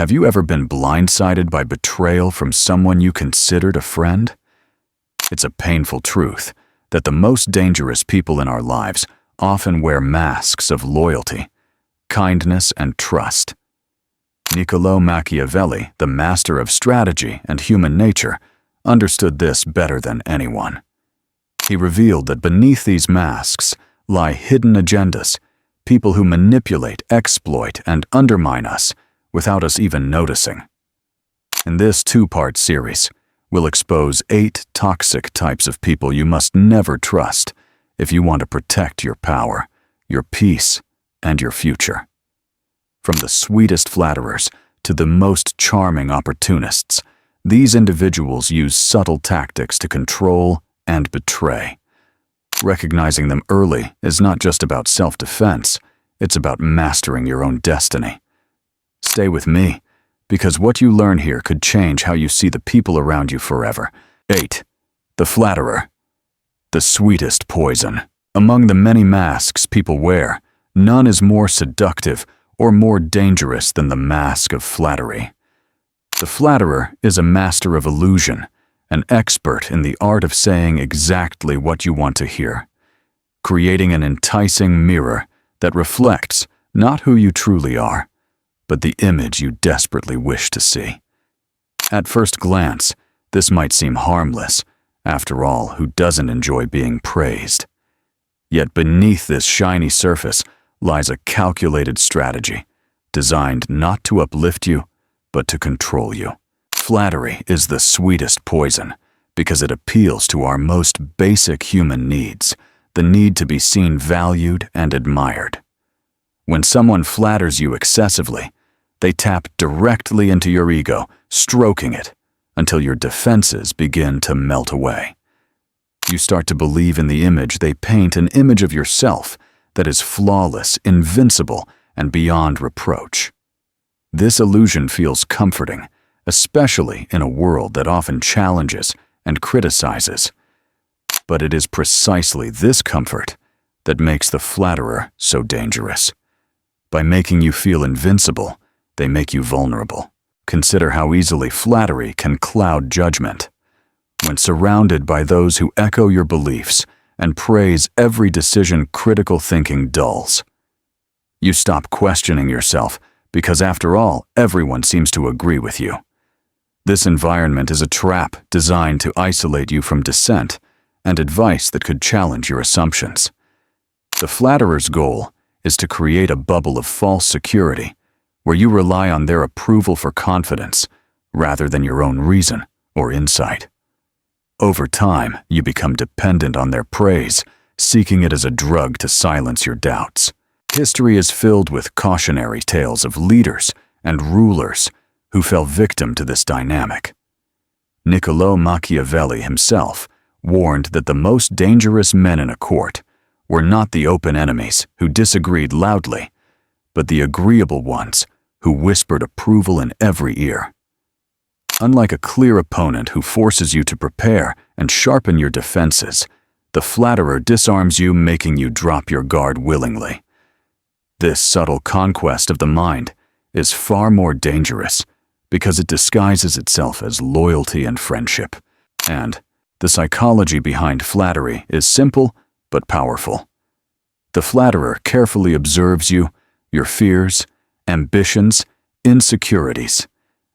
Have you ever been blindsided by betrayal from someone you considered a friend? It's a painful truth that the most dangerous people in our lives often wear masks of loyalty, kindness, and trust. Niccolò Machiavelli, the master of strategy and human nature, understood this better than anyone. He revealed that beneath these masks lie hidden agendas, people who manipulate, exploit, and undermine us without us even noticing. In this two-part series, we'll expose 8 toxic types of people you must never trust if you want to protect your power, your peace, and your future. From the sweetest flatterers to the most charming opportunists, these individuals use subtle tactics to control and betray. Recognizing them early is not just about self-defense, it's about mastering your own destiny. Stay with me, because what you learn here could change how you see the people around you forever. 8. The flatterer. The sweetest poison. Among the many masks people wear, none is more seductive or more dangerous than the mask of flattery. The flatterer is a master of illusion, an expert in the art of saying exactly what you want to hear, creating an enticing mirror that reflects not who you truly are, but the image you desperately wish to see. At first glance, this might seem harmless. After all, who doesn't enjoy being praised? Yet beneath this shiny surface lies a calculated strategy, designed not to uplift you, but to control you. Flattery is the sweetest poison because it appeals to our most basic human needs, the need to be seen valued and admired. When someone flatters you excessively, they tap directly into your ego, stroking it until your defenses begin to melt away. You start to believe in the image they paint, an image of yourself that is flawless, invincible, and beyond reproach. This illusion feels comforting, especially in a world that often challenges and criticizes. But it is precisely this comfort that makes the flatterer so dangerous. By making you feel invincible, they make you vulnerable. Consider how easily flattery can cloud judgment. When surrounded by those who echo your beliefs and praise every decision critical thinking dulls, you stop questioning yourself because, after all, everyone seems to agree with you. This environment is a trap designed to isolate you from dissent and advice that could challenge your assumptions. The flatterer's goal is to create a bubble of false security where you rely on their approval for confidence rather than your own reason or insight. Over time, you become dependent on their praise, seeking it as a drug to silence your doubts. History is filled with cautionary tales of leaders and rulers who fell victim to this dynamic. Niccolò Machiavelli himself warned that the most dangerous men in a court were not the open enemies who disagreed loudly, but the agreeable ones who whispered approval in every ear. Unlike a clear opponent who forces you to prepare and sharpen your defenses, the flatterer disarms you, making you drop your guard willingly. This subtle conquest of the mind is far more dangerous because it disguises itself as loyalty and friendship. And the psychology behind flattery is simple but powerful. The flatterer carefully observes you, your fears, ambitions, insecurities,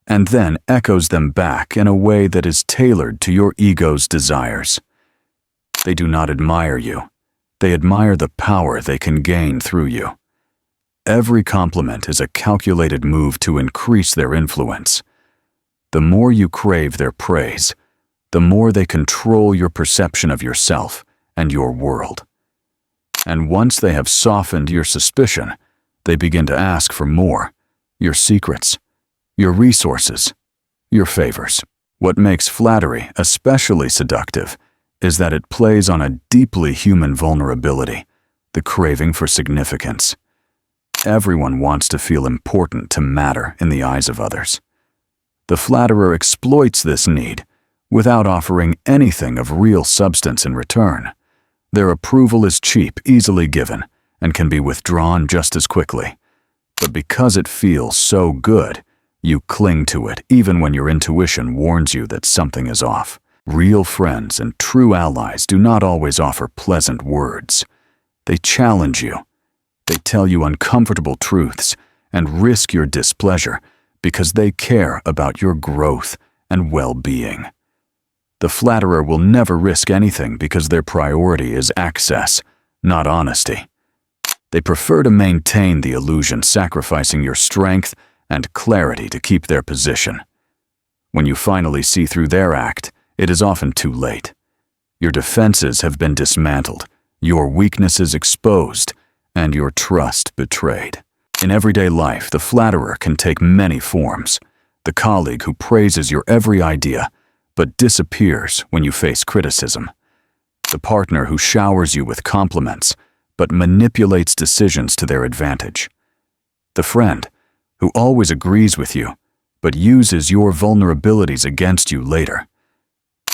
and then echoes them back in a way that is tailored to your ego's desires. They do not admire you. They admire the power they can gain through you. Every compliment is a calculated move to increase their influence. The more you crave their praise, the more they control your perception of yourself and your world. And once they have softened your suspicion, they begin to ask for more: your secrets, your resources, your favors. What makes flattery especially seductive is that it plays on a deeply human vulnerability, the craving for significance. Everyone wants to feel important, to matter in the eyes of others. The flatterer exploits this need without offering anything of real substance in return. Their approval is cheap, easily given, and can be withdrawn just as quickly. But because it feels so good, You cling to it even when your intuition warns you that something is off. Real friends and true allies do not always offer pleasant words. They challenge you. They tell you uncomfortable truths and risk your displeasure because they care about your growth and well-being. The flatterer will never risk anything because their priority is access, not honesty. They prefer to maintain the illusion, sacrificing your strength and clarity to keep their position. When you finally see through their act, it is often too late. Your defenses have been dismantled, your weaknesses exposed, and your trust betrayed. In everyday life, the flatterer can take many forms. The colleague who praises your every idea, but disappears when you face criticism. The partner who showers you with compliments, but manipulates decisions to their advantage. The friend who always agrees with you, but uses your vulnerabilities against you later.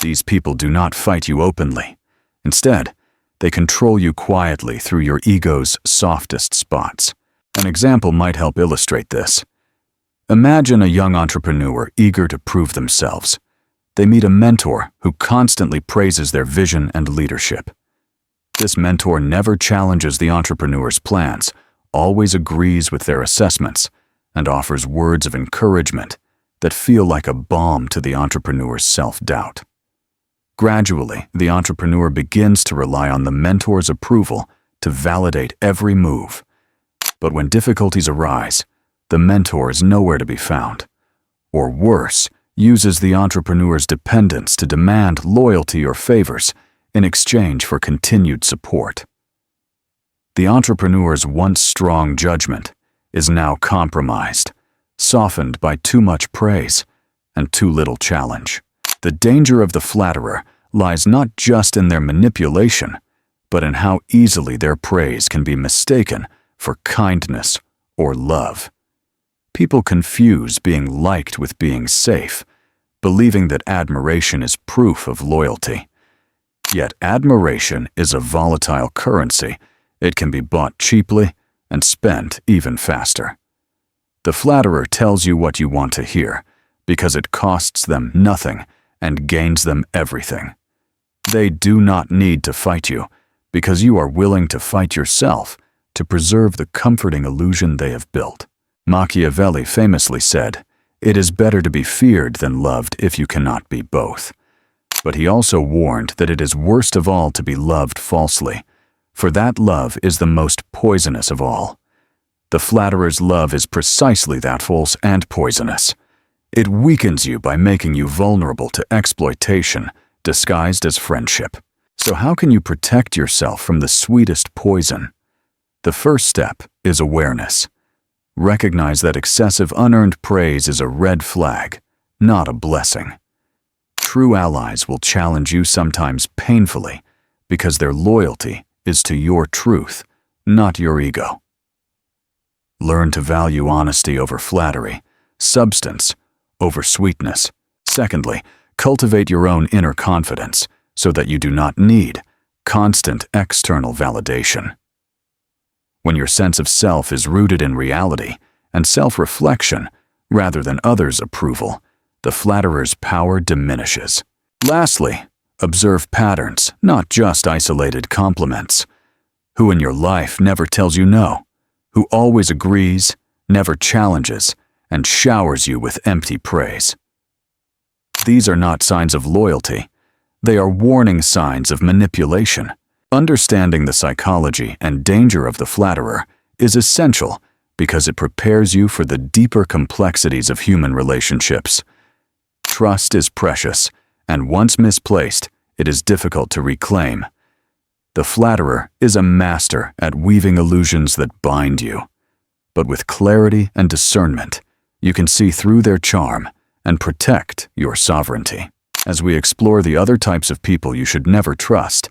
These people do not fight you openly. Instead, they control you quietly through your ego's softest spots. An example might help illustrate this. Imagine a young entrepreneur eager to prove themselves. They meet a mentor who constantly praises their vision and leadership. This mentor never challenges the entrepreneur's plans, always agrees with their assessments, and offers words of encouragement that feel like a balm to the entrepreneur's self-doubt. Gradually, the entrepreneur begins to rely on the mentor's approval to validate every move. But when difficulties arise, the mentor is nowhere to be found. Or worse, uses the entrepreneur's dependence to demand loyalty or favors in exchange for continued support. The entrepreneur's once strong judgment is now compromised, softened by too much praise and too little challenge. The danger of the flatterer lies not just in their manipulation, but in how easily their praise can be mistaken for kindness or love. People confuse being liked with being safe, believing that admiration is proof of loyalty. Yet admiration is a volatile currency. It can be bought cheaply and spent even faster. The flatterer tells you what you want to hear because it costs them nothing and gains them everything. They do not need to fight you because you are willing to fight yourself to preserve the comforting illusion they have built. Machiavelli famously said, "It is better to be feared than loved if you cannot be both." But he also warned that it is worst of all to be loved falsely, for that love is the most poisonous of all. The flatterer's love is precisely that, false and poisonous. It weakens you by making you vulnerable to exploitation, disguised as friendship. So how can you protect yourself from the sweetest poison? The first step is awareness. Recognize that excessive unearned praise is a red flag, not a blessing. True allies will challenge you sometimes painfully because their loyalty is to your truth, not your ego. Learn to value honesty over flattery, substance over sweetness. Secondly, cultivate your own inner confidence so that you do not need constant external validation. When your sense of self is rooted in reality and self-reflection rather than others' approval, the flatterer's power diminishes. Lastly, observe patterns, not just isolated compliments. Who in your life never tells you no? Who always agrees, never challenges, and showers you with empty praise? These are not signs of loyalty. They are warning signs of manipulation. Understanding the psychology and danger of the flatterer is essential because it prepares you for the deeper complexities of human relationships. Trust is precious, and once misplaced, it is difficult to reclaim. The flatterer is a master at weaving illusions that bind you. But with clarity and discernment, you can see through their charm and protect your sovereignty. As we explore the other types of people you should never trust,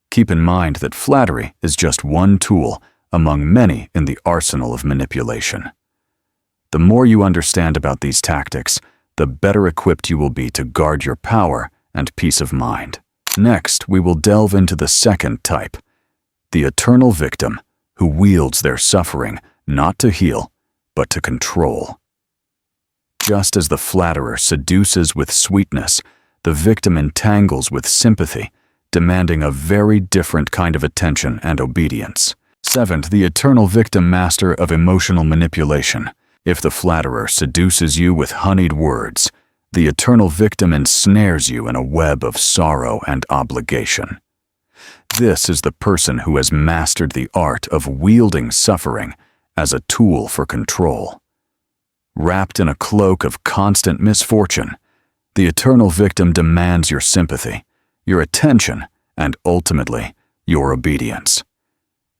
keep in mind that flattery is just one tool among many in the arsenal of manipulation. The more you understand about these tactics, the better equipped you will be to guard your power and peace of mind. Next, we will delve into the second type, the eternal victim who wields their suffering not to heal, but to control. Just as the flatterer seduces with sweetness, the victim entangles with sympathy, demanding a very different kind of attention and obedience. 7th, the eternal victim, master of emotional manipulation. If the flatterer seduces you with honeyed words, the eternal victim ensnares you in a web of sorrow and obligation. This is the person who has mastered the art of wielding suffering as a tool for control. Wrapped in a cloak of constant misfortune, the eternal victim demands your sympathy, your attention, and ultimately, your obedience.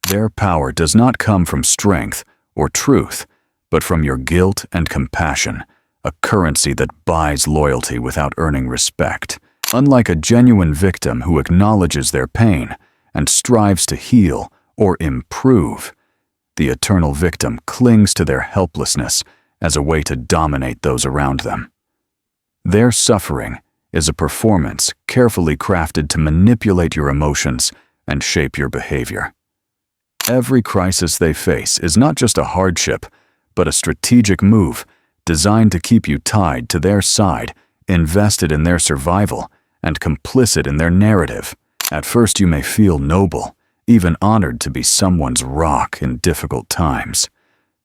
Their power does not come from strength or truth, but from your guilt and compassion, a currency that buys loyalty without earning respect. Unlike a genuine victim who acknowledges their pain and strives to heal or improve, the eternal victim clings to their helplessness as a way to dominate those around them. Their suffering is a performance carefully crafted to manipulate your emotions and shape your behavior. Every crisis they face is not just a hardship, but a strategic move designed to keep you tied to their side, invested in their survival, and complicit in their narrative. At first you may feel noble, even honored to be someone's rock in difficult times.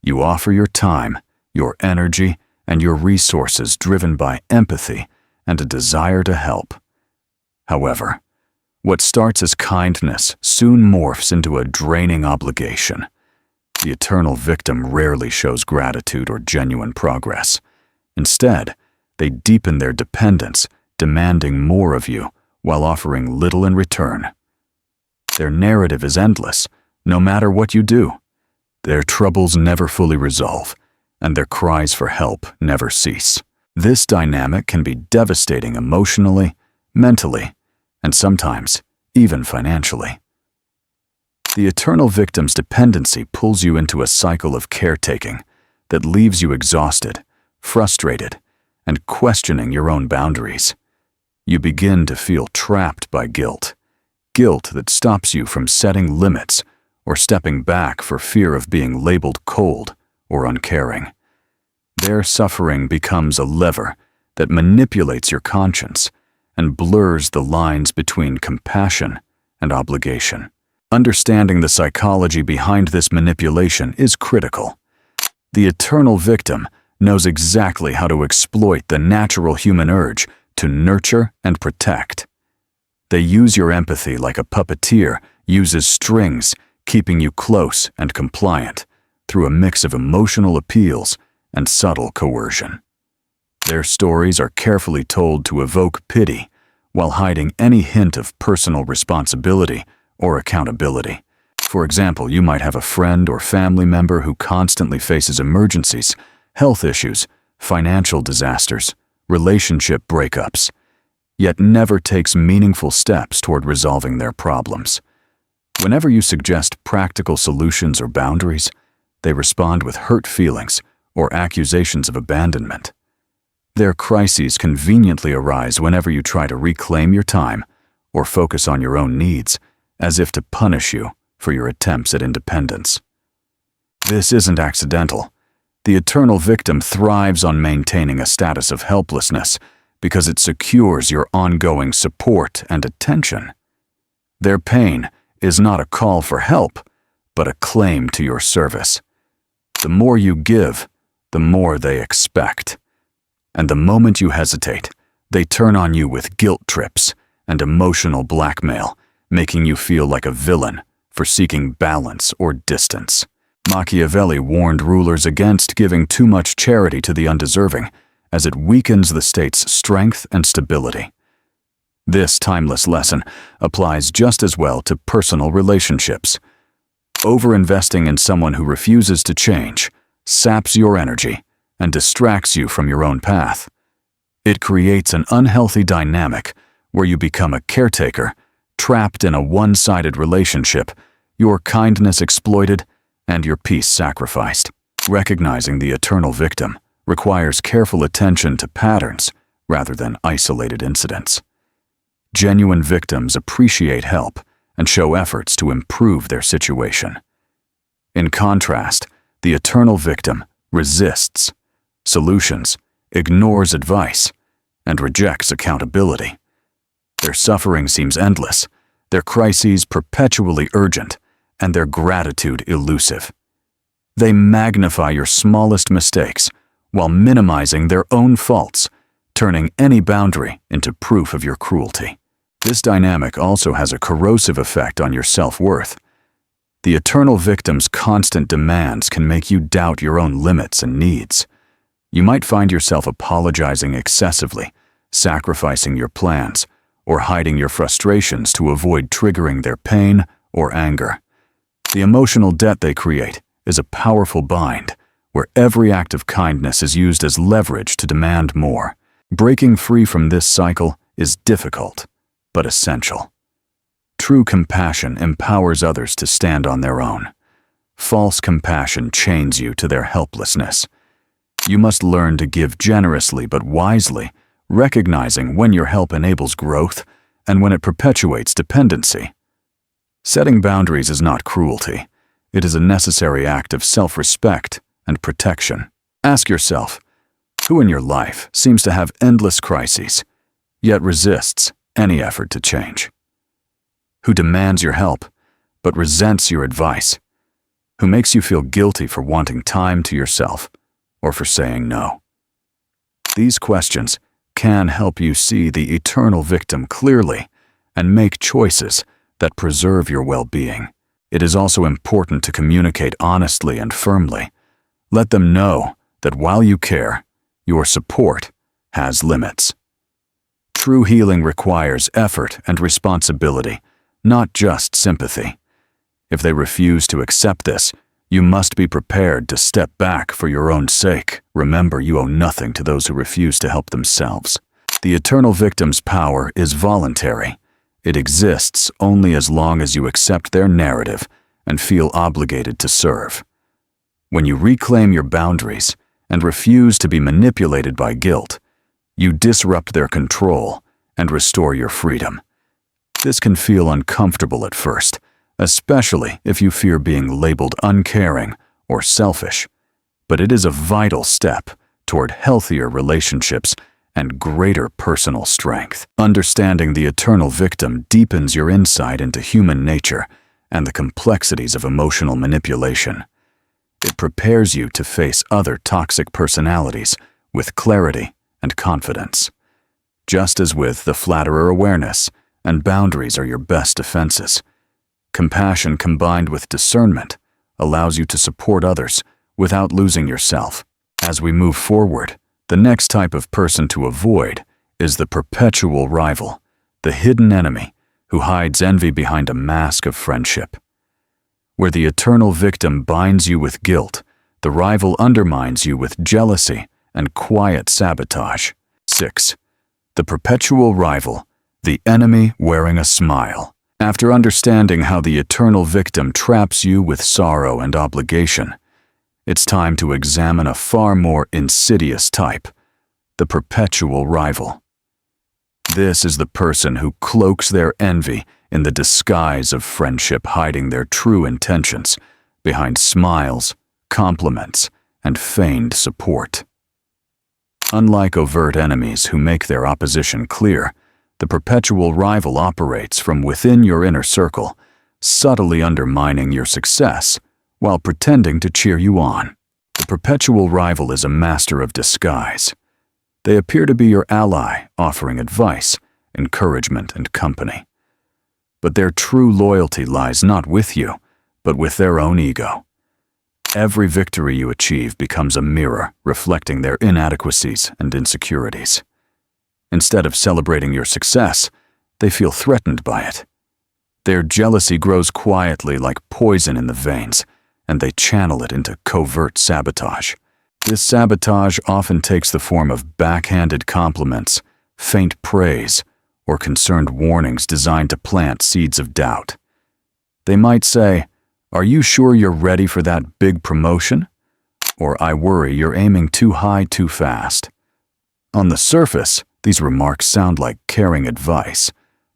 You offer your time, your energy, and your resources driven by empathy and a desire to help. However, what starts as kindness soon morphs into a draining obligation. The eternal victim rarely shows gratitude or genuine progress. Instead, they deepen their dependence, demanding more of you while offering little in return. Their narrative is endless, no matter what you do. Their troubles never fully resolve, and their cries for help never cease. This dynamic can be devastating emotionally, mentally, and sometimes even financially. The eternal victim's dependency pulls you into a cycle of caretaking that leaves you exhausted, frustrated, and questioning your own boundaries. You begin to feel trapped by guilt that stops you from setting limits or stepping back for fear of being labeled cold or uncaring. Their suffering becomes a lever that manipulates your conscience and blurs the lines between compassion and obligation. Understanding the psychology behind this manipulation is critical. The eternal victim knows exactly how to exploit the natural human urge to nurture and protect. They use your empathy like a puppeteer uses strings, keeping you close and compliant through a mix of emotional appeals and subtle coercion. Their stories are carefully told to evoke pity while hiding any hint of personal responsibility or accountability. For example, you might have a friend or family member who constantly faces emergencies, health issues, financial disasters, relationship breakups, yet never takes meaningful steps toward resolving their problems. Whenever you suggest practical solutions or boundaries, they respond with hurt feelings or accusations of abandonment. Their crises conveniently arise whenever you try to reclaim your time or focus on your own needs, as if to punish you for your attempts at independence. This isn't accidental. The eternal victim thrives on maintaining a status of helplessness because it secures your ongoing support and attention. Their pain is not a call for help, but a claim to your service. The more you give, the more they expect. And the moment you hesitate, they turn on you with guilt trips and emotional blackmail, making you feel like a villain for seeking balance or distance. Machiavelli warned rulers against giving too much charity to the undeserving, as it weakens the state's strength and stability. This timeless lesson applies just as well to personal relationships. Over-investing in someone who refuses to change saps your energy and distracts you from your own path. It creates an unhealthy dynamic where you become a caretaker, trapped in a one-sided relationship, your kindness exploited, and your peace sacrificed. Recognizing the eternal victim requires careful attention to patterns rather than isolated incidents. Genuine victims appreciate help and show efforts to improve their situation. In contrast, the eternal victim resists. Solutions, ignores advice, and rejects accountability. Their suffering seems endless, their crises perpetually urgent, and their gratitude elusive. They magnify your smallest mistakes while minimizing their own faults, turning any boundary into proof of your cruelty. This dynamic also has a corrosive effect on your self-worth. The eternal victim's constant demands can make you doubt your own limits and needs. You might find yourself apologizing excessively, sacrificing your plans, or hiding your frustrations to avoid triggering their pain or anger. The emotional debt they create is a powerful bind, where every act of kindness is used as leverage to demand more. Breaking free from this cycle is difficult, but essential. True compassion empowers others to stand on their own. False compassion chains you to their helplessness. You must learn to give generously but wisely, recognizing when your help enables growth and when it perpetuates dependency. Setting boundaries is not cruelty. It is a necessary act of self-respect and protection. Ask yourself, who in your life seems to have endless crises, yet resists any effort to change? Who demands your help, but resents your advice? Who makes you feel guilty for wanting time to yourself or for saying no? These questions can help you see the eternal victim clearly and make choices that preserve your well-being. It is also important to communicate honestly and firmly. Let them know that while you care, your support has limits. True healing requires effort and responsibility, not just sympathy. If they refuse to accept this, you must be prepared to step back for your own sake. Remember, you owe nothing to those who refuse to help themselves. The eternal victim's power is voluntary. It exists only as long as you accept their narrative and feel obligated to serve. When you reclaim your boundaries and refuse to be manipulated by guilt, you disrupt their control and restore your freedom. This can feel uncomfortable at first, especially if you fear being labeled uncaring or selfish, but it is a vital step toward healthier relationships and greater personal strength. Understanding the eternal victim deepens your insight into human nature and the complexities of emotional manipulation. It prepares you to face other toxic personalities with clarity and confidence. Just as with the flatterer, awareness and boundaries are your best defenses. Compassion combined with discernment allows you to support others without losing yourself. As we move forward, the next type of person to avoid is the perpetual rival, the hidden enemy who hides envy behind a mask of friendship. Where the eternal victim binds you with guilt, the rival undermines you with jealousy and quiet sabotage. 6. The perpetual rival, the enemy wearing a smile. After understanding how the eternal victim traps you with sorrow and obligation, it's time to examine a far more insidious type, the perpetual rival. This is the person who cloaks their envy in the disguise of friendship, hiding their true intentions behind smiles, compliments, and feigned support. Unlike overt enemies who make their opposition clear, the perpetual rival operates from within your inner circle, subtly undermining your success while pretending to cheer you on. The perpetual rival is a master of disguise. They appear to be your ally, offering advice, encouragement, and company. But their true loyalty lies not with you, but with their own ego. Every victory you achieve becomes a mirror reflecting their inadequacies and insecurities. Instead of celebrating your success, they feel threatened by it. Their jealousy grows quietly like poison in the veins, and they channel it into covert sabotage. This sabotage often takes the form of backhanded compliments, faint praise, or concerned warnings designed to plant seeds of doubt. They might say, "Are you sure you're ready for that big promotion?" Or, "I worry you're aiming too high too fast." On the surface, these remarks sound like caring advice,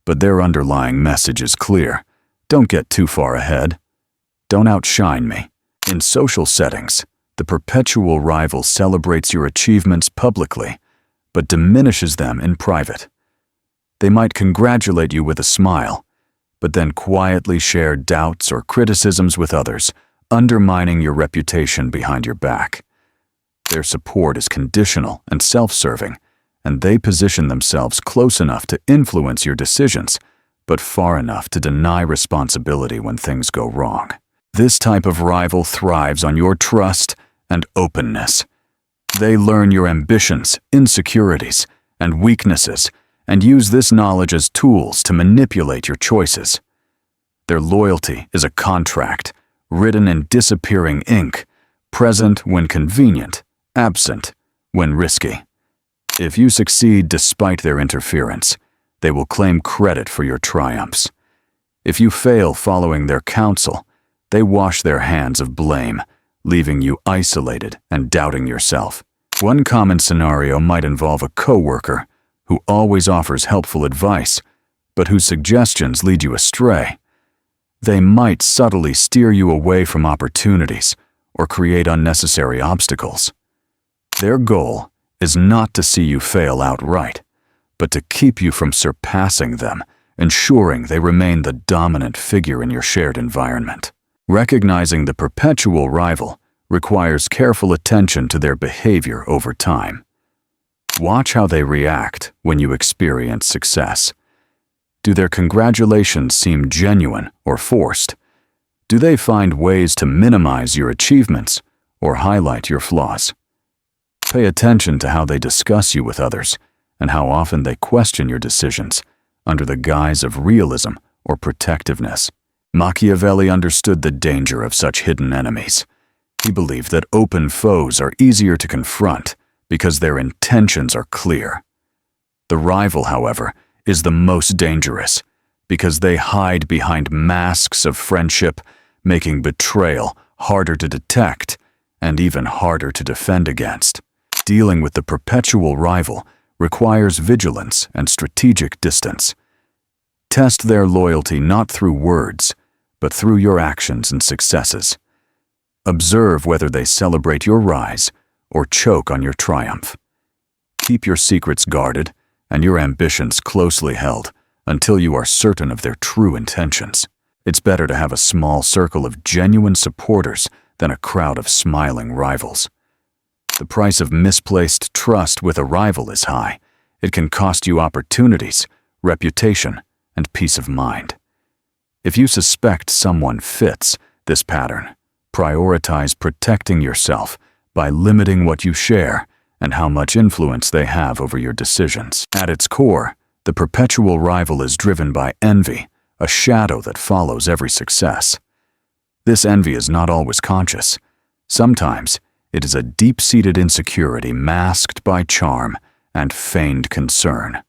but their underlying message is clear. Don't get too far ahead. Don't outshine me. In social settings, The perpetual rival celebrates your achievements publicly, but diminishes them in private. They might congratulate you with a smile, but then quietly share doubts or criticisms with others, undermining your reputation behind your back. Their support is conditional and self-serving, and they position themselves close enough to influence your decisions, but far enough to deny responsibility when things go wrong. This type of rival thrives on your trust and openness. They learn your ambitions, insecurities, and weaknesses, and use this knowledge as tools to manipulate your choices. Their loyalty is a contract, written in disappearing ink, present when convenient, absent when risky. If you succeed despite their interference, they will claim credit for your triumphs. If you fail following their counsel, they wash their hands of blame, leaving you isolated and doubting yourself. One common scenario might involve a coworker who always offers helpful advice, but whose suggestions lead you astray. They might subtly steer you away from opportunities or create unnecessary obstacles. Their goal is not to see you fail outright, but to keep you from surpassing them, ensuring they remain the dominant figure in your shared environment. Recognizing the perpetual rival requires careful attention to their behavior over time. Watch how they react when you experience success. Do their congratulations seem genuine or forced? Do they find ways to minimize your achievements or highlight your flaws? Pay attention to how they discuss you with others and how often they question your decisions under the guise of realism or protectiveness. Machiavelli understood the danger of such hidden enemies. He believed that open foes are easier to confront because their intentions are clear. The rival, however, is the most dangerous because they hide behind masks of friendship, making betrayal harder to detect and even harder to defend against. Dealing with the perpetual rival requires vigilance and strategic distance. Test their loyalty not through words, but through your actions and successes. Observe whether they celebrate your rise or choke on your triumph. Keep your secrets guarded and your ambitions closely held until you are certain of their true intentions. It's better to have a small circle of genuine supporters than a crowd of smiling rivals. The price of misplaced trust with a rival is high. It can cost you opportunities, reputation, and peace of mind. If you suspect someone fits this pattern, prioritize protecting yourself by limiting what you share and how much influence they have over your decisions. At its core, the perpetual rival is driven by envy, a shadow that follows every success. This envy is not always conscious. Sometimes, it is a deep-seated insecurity masked by charm and feigned concern.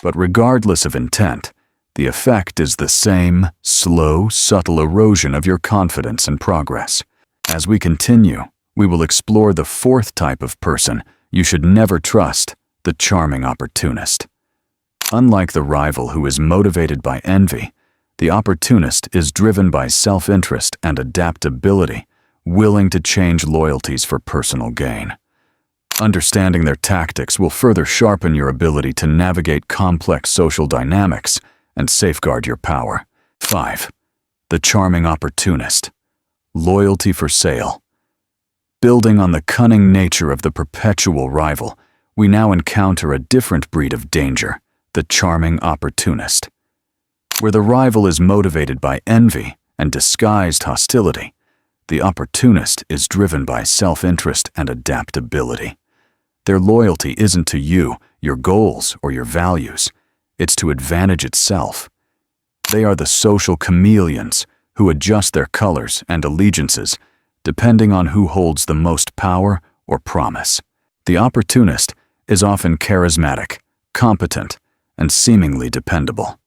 But regardless of intent, the effect is the same slow, subtle erosion of your confidence and progress. As we continue, we will explore the fourth type of person you should never trust, the charming opportunist. Unlike the rival who is motivated by envy, the opportunist is driven by self-interest and adaptability, willing to change loyalties for personal gain. Understanding their tactics will further sharpen your ability to navigate complex social dynamics and safeguard your power. 5. The charming opportunist. Loyalty for sale. Building on the cunning nature of the perpetual rival, we now encounter a different breed of danger, the charming opportunist. Where the rival is motivated by envy and disguised hostility, the opportunist is driven by self-interest and adaptability. Their loyalty isn't to you, your goals, or your values. It's to advantage itself. They are the social chameleons who adjust their colors and allegiances depending on who holds the most power or promise. The opportunist is often charismatic, competent, and seemingly dependable.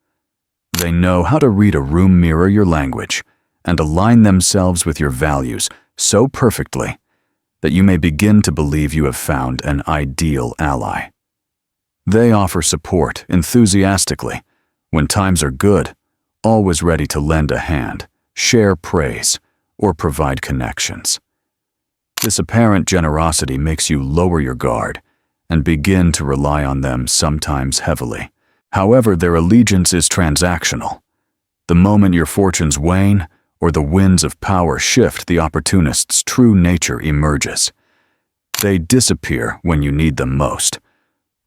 They know how to read a room mirror your language and align themselves with your values so perfectly that you may begin to believe you have found an ideal ally. They offer support enthusiastically when times are good, always ready to lend a hand, share praise, or provide connections. This apparent generosity makes you lower your guard and begin to rely on them, sometimes heavily. However, their allegiance is transactional. The moment your fortunes wane or the winds of power shift, the opportunist's true nature emerges. They disappear when you need them most.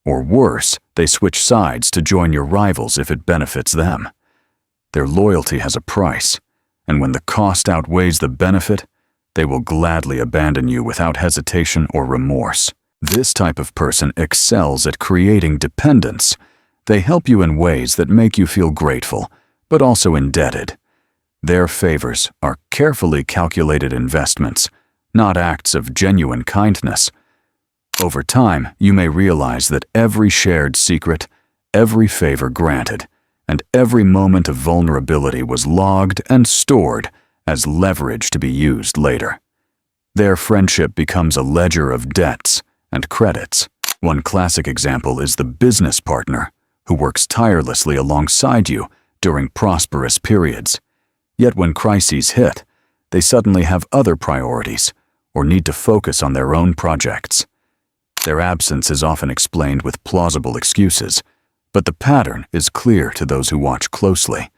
Or worse, they switch sides to join your rivals if it benefits them. Their loyalty has a price, and when the cost outweighs the benefit, they will gladly abandon you without hesitation or remorse. This type of person excels at creating dependence. They help you in ways that make you feel grateful, but also indebted. Their favors are carefully calculated investments, not acts of genuine kindness. Over time, you may realize that every shared secret, every favor granted, and every moment of vulnerability was logged and stored as leverage to be used later. Their friendship becomes a ledger of debts and credits. One classic example is the business partner who works tirelessly alongside you during prosperous periods. Yet when crises hit, they suddenly have other priorities or need to focus on their own projects. Their absence is often explained with plausible excuses, but the pattern is clear to those who watch closely.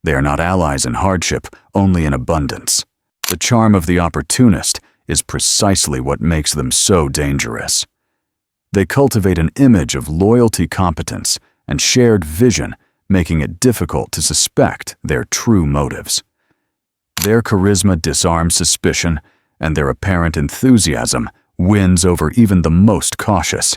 They are not allies in hardship, only in abundance. The charm of the opportunist is precisely what makes them so dangerous. They cultivate an image of loyalty, competence, and shared vision, making it difficult to suspect their true motives. Their charisma disarms suspicion, and their apparent enthusiasm wins over even the most cautious.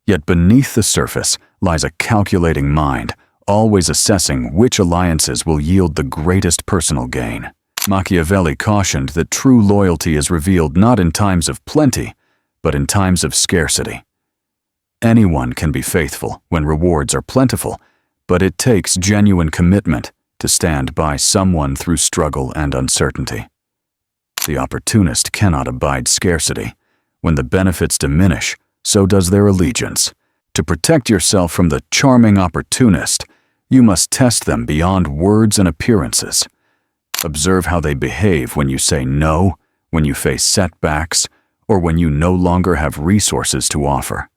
Yet beneath the surface lies a calculating mind, always assessing which alliances will yield the greatest personal gain. Machiavelli cautioned that true loyalty is revealed not in times of plenty, but in times of scarcity. Anyone can be faithful when rewards are plentiful, but it takes genuine commitment to stand by someone through struggle and uncertainty. The opportunist cannot abide scarcity. When the benefits diminish, so does their allegiance. To protect yourself from the charming opportunist, you must test them beyond words and appearances. Observe how they behave when you say no, when you face setbacks, or when you no longer have resources to offer.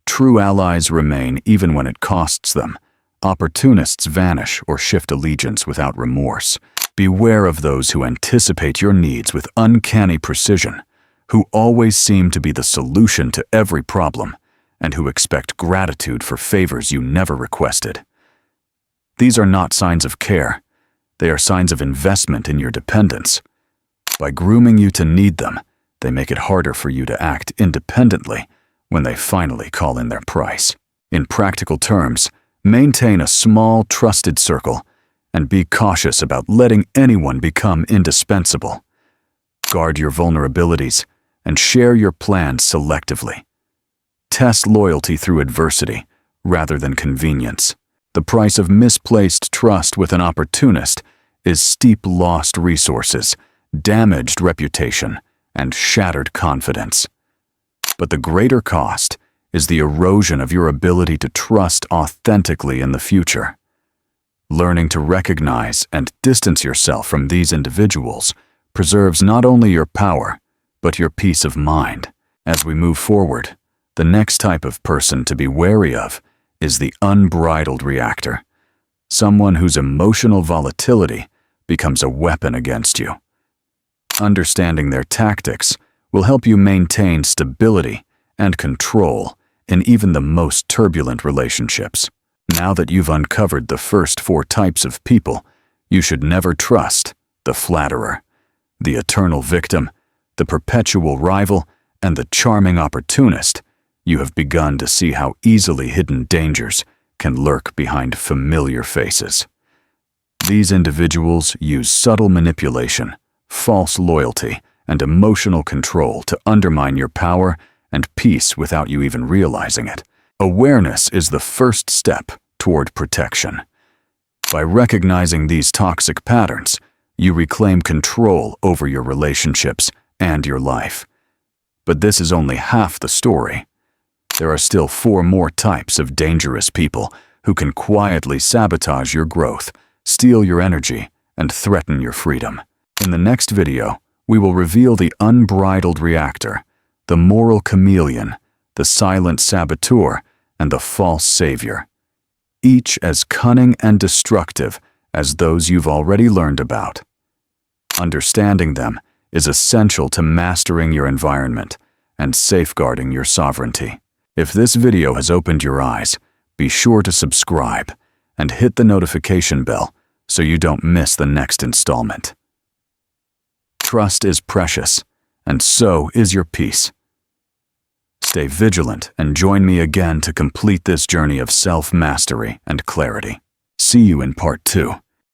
True allies remain even when it costs them. Opportunists vanish or shift allegiance without remorse. Beware of those who anticipate your needs with uncanny precision, who always seem to be the solution to every problem, and who expect gratitude for favors you never requested. These are not signs of care. They are signs of investment in your dependence. By grooming you to need them, they make it harder for you to act independently when they finally call in their price. In practical terms, maintain a small, trusted circle and be cautious about letting anyone become indispensable. Guard your vulnerabilities and share your plans selectively. Test loyalty through adversity rather than convenience. The price of misplaced trust with an opportunist is steep lost resources, damaged reputation, and shattered confidence. But the greater cost is the erosion of your ability to trust authentically in the future. Learning to recognize and distance yourself from these individuals preserves not only your power, but your peace of mind. As we move forward, the next type of person to be wary of is the unbridled reactor, someone whose emotional volatility becomes a weapon against you. Understanding their tactics will help you maintain stability and control in even the most turbulent relationships. Now that you've uncovered the first 4 types of people, you should never trust the flatterer, the eternal victim, the perpetual rival, and the charming opportunist. You have begun to see how easily hidden dangers can lurk behind familiar faces. These individuals use subtle manipulation, false loyalty, and emotional control to undermine your power and peace without you even realizing it. Awareness is the first step toward protection. By recognizing these toxic patterns, you reclaim control over your relationships and your life. But this is only half the story. There are still 4 more types of dangerous people who can quietly sabotage your growth, steal your energy, and threaten your freedom. In the next video, we will reveal the unbridled reactor, the moral chameleon, the silent saboteur, and the false savior, each as cunning and destructive as those you've already learned about. Understanding them is essential to mastering your environment and safeguarding your sovereignty. If this video has opened your eyes, be sure to subscribe and hit the notification bell so you don't miss the next installment. Trust is precious, and so is your peace. Stay vigilant and join me again to complete this journey of self-mastery and clarity. See you in part 2.